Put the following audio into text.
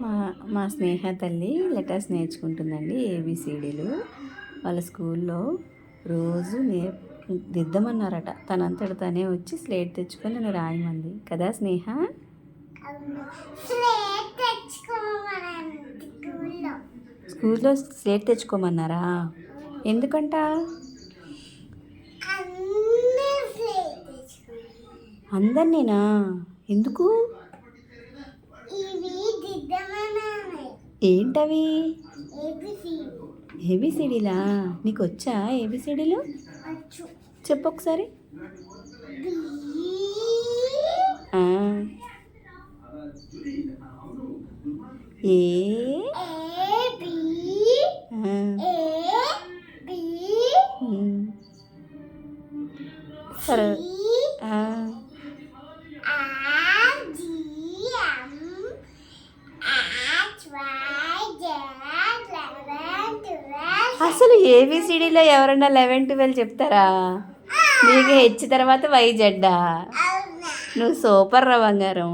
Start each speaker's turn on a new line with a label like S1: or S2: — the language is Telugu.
S1: మా మా స్నేహ తల్లి లెటర్స్ నేర్చుకుంటుందండి, ఏబిసిడీలు. వాళ్ళ స్కూల్లో రోజు దిద్దమన్నారట. తనంతట తనే వచ్చి స్లేట్ తెచ్చుకొని నన్ను రాయమంది కదా స్నేహ. స్కూల్లో స్లేట్ తెచ్చుకోమన్నారా? ఎందుకంట? అందరినేనా? ఎందుకు? ఏంటవి? ఏబిసిడీలా? నీకు వచ్చా ఏబిసిడీలు? చెప్పు ఒకసారి. ఏ సరే. అసలు ఏబిసిడీలో ఎవరన్నా 11, 12 చెప్తారా? నీకు హెచ్ తర్వాత వైజెడ్డా? నువ్వు సూపర్ రా బంగారం.